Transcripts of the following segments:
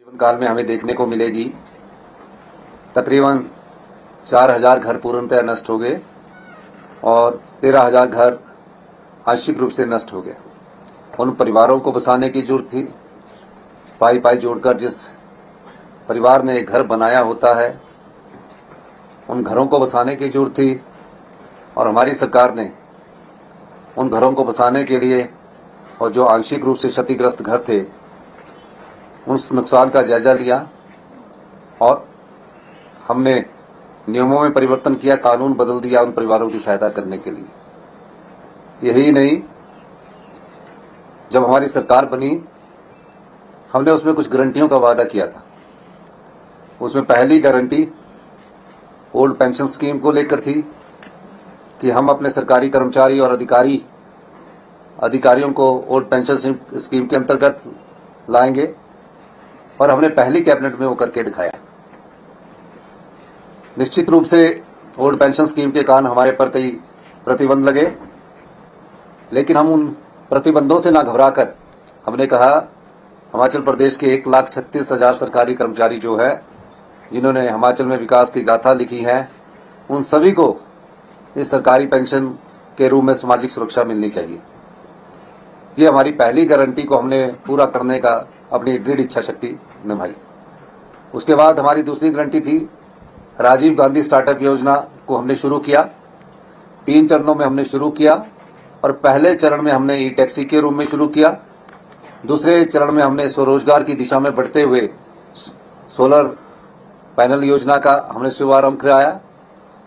जीवन काल में हमें देखने को मिलेगी तकरीबन 4,000 घर पूर्णतः नष्ट हो गए और 13,000 घर आंशिक रूप से नष्ट हो गए। उन परिवारों को बसाने की जरूरत थी। पाई पाई जोड़कर जिस परिवार ने एक घर बनाया होता है उन घरों को बसाने की जरूरत थी और हमारी सरकार ने उन घरों को बसाने के लिए और जो आंशिक रूप से क्षतिग्रस्त घर थे उस नुकसान का जायजा लिया और हमने नियमों में परिवर्तन किया, कानून बदल दिया उन परिवारों की सहायता करने के लिए। यही नहीं, जब हमारी सरकार बनी हमने उसमें कुछ गारंटियों का वादा किया था। उसमें पहली गारंटी ओल्ड पेंशन स्कीम को लेकर थी कि हम अपने सरकारी कर्मचारी और अधिकारियों को ओल्ड पेंशन स्कीम के अंतर्गत लाएंगे और हमने पहली कैबिनेट में वो करके दिखाया। निश्चित रूप से ओल्ड पेंशन स्कीम के कारण हमारे पर कई प्रतिबंध लगे, लेकिन हम उन प्रतिबंधों से ना घबराकर हमने कहा हिमाचल प्रदेश के 1,36,000 सरकारी कर्मचारी जो है जिन्होंने हिमाचल में विकास की गाथा लिखी है, उन सभी को इस सरकारी पेंशन के रूप में सामाजिक सुरक्षा मिलनी चाहिए। ये हमारी पहली गारंटी को हमने पूरा करने का अपनी दृढ़ इच्छा शक्ति निभाई। उसके बाद हमारी दूसरी गारंटी थी राजीव गांधी स्टार्टअप योजना को हमने शुरू किया। 3 चरणों में हमने शुरू किया और पहले चरण में हमने ई टैक्सी के रूप में शुरू किया। दूसरे चरण में हमने स्वरोजगार की दिशा में बढ़ते हुए सोलर पैनल योजना का हमने शुभारंभ कराया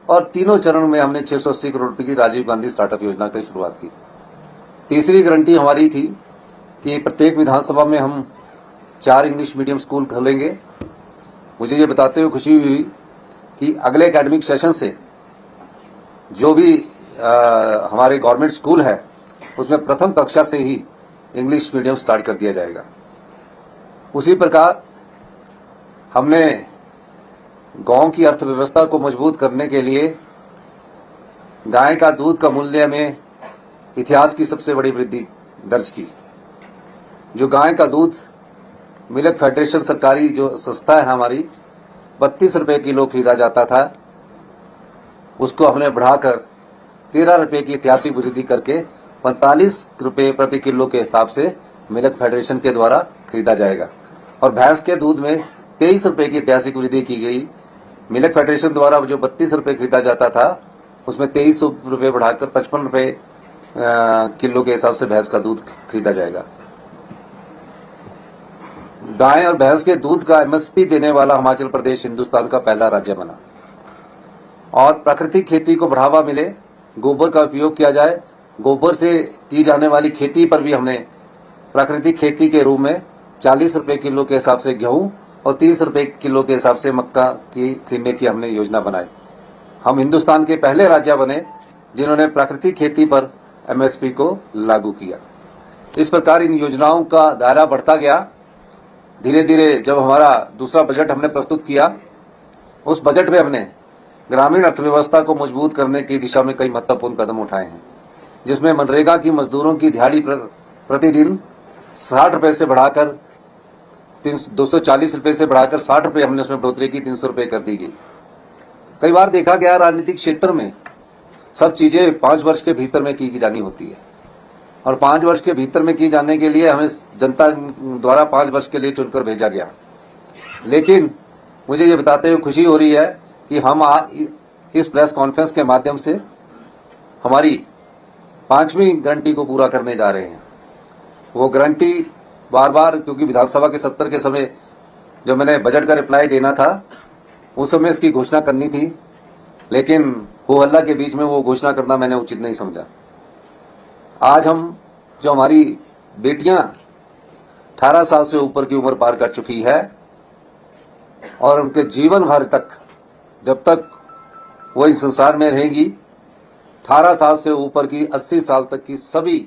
और तीनों चरण में हमने 680 करोड़ रुपए की राजीव गांधी स्टार्टअप योजना की शुरुआत की। तीसरी गारंटी हमारी थी कि प्रत्येक विधानसभा में हम 4 इंग्लिश मीडियम स्कूल खोलेंगे। मुझे ये बताते हुए खुशी हुई कि अगले एकेडमिक सेशन से जो भी हमारे गवर्नमेंट स्कूल है उसमें प्रथम कक्षा से ही इंग्लिश मीडियम स्टार्ट कर दिया जाएगा। उसी प्रकार हमने गांव की अर्थव्यवस्था को मजबूत करने के लिए गाय का दूध का मूल्य में इतिहास की सबसे बड़ी वृद्धि दर्ज की। जो गाय का दूध मिल्क फेडरेशन सरकारी जो संस्था है हमारी 32 रुपए किलो खरीदा जाता था, उसको हमने बढ़ाकर 13 रुपए की ऐतिहासिक वृद्धि करके 45 रुपए प्रति किलो के हिसाब से मिल्क फेडरेशन के द्वारा खरीदा जाएगा। और भैंस के दूध में 23 रुपए की ऐतिहासिक वृद्धि की गई। मिल्क फेडरेशन द्वारा जो 32 रुपए खरीदा जाता था उसमें 23 रुपए बढ़ाकर 55 रुपए किलो के हिसाब से भैंस का दूध खरीदा जाएगा। गाय और भैंस के दूध का एमएसपी देने वाला हिमाचल प्रदेश हिंदुस्तान का पहला राज्य बना। और प्राकृतिक खेती को बढ़ावा मिले, गोबर का उपयोग किया जाए। गोबर से की जाने वाली खेती पर भी हमने प्राकृतिक खेती के रूप में 40 रुपए किलो के हिसाब से गेहूं और 30 रुपए किलो के हिसाब से मक्का की खरीदने की हमने योजना बनाई। हम हिंदुस्तान के पहले राज्य बने जिन्होंने प्राकृतिक खेती पर एमएसपी को लागू किया। इस प्रकार इन योजनाओं का दायरा बढ़ता गया। धीरे धीरे जब हमारा दूसरा बजट हमने प्रस्तुत किया, उस बजट में हमने ग्रामीण अर्थव्यवस्था को मजबूत करने की दिशा में कई महत्वपूर्ण कदम उठाए हैं, जिसमें मनरेगा की मजदूरों की दिहाड़ी प्रतिदिन 60 रुपए से बढ़ाकर 240 रुपए से बढ़ाकर 60 रुपए हमने उसमें बढ़ोतरी की, 300 रुपए कर दी गई। कई बार देखा गया राजनीतिक क्षेत्र में सब चीजें 5 वर्ष के भीतर में की जानी होती है और 5 वर्ष के भीतर में की जाने के लिए हमें जनता द्वारा 5 वर्ष के लिए चुनकर भेजा गया। लेकिन मुझे ये बताते हुए खुशी हो रही है कि हम इस प्रेस कॉन्फ्रेंस के माध्यम से हमारी 5वीं गारंटी को पूरा करने जा रहे हैं। वो गारंटी बार बार, क्योंकि विधानसभा के सत्र के समय जब मैंने बजट का रिप्लाई देना था उस समय इसकी घोषणा करनी थी, लेकिन हो हल्ला के बीच में वो घोषणा करना मैंने उचित नहीं समझा। आज हम जो हमारी बेटियां 18 साल से ऊपर की उम्र पार कर चुकी है और उनके जीवन भर तक जब तक वो इस संसार में रहेगी 18 साल से ऊपर की 80 साल तक की सभी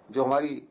जो हमारी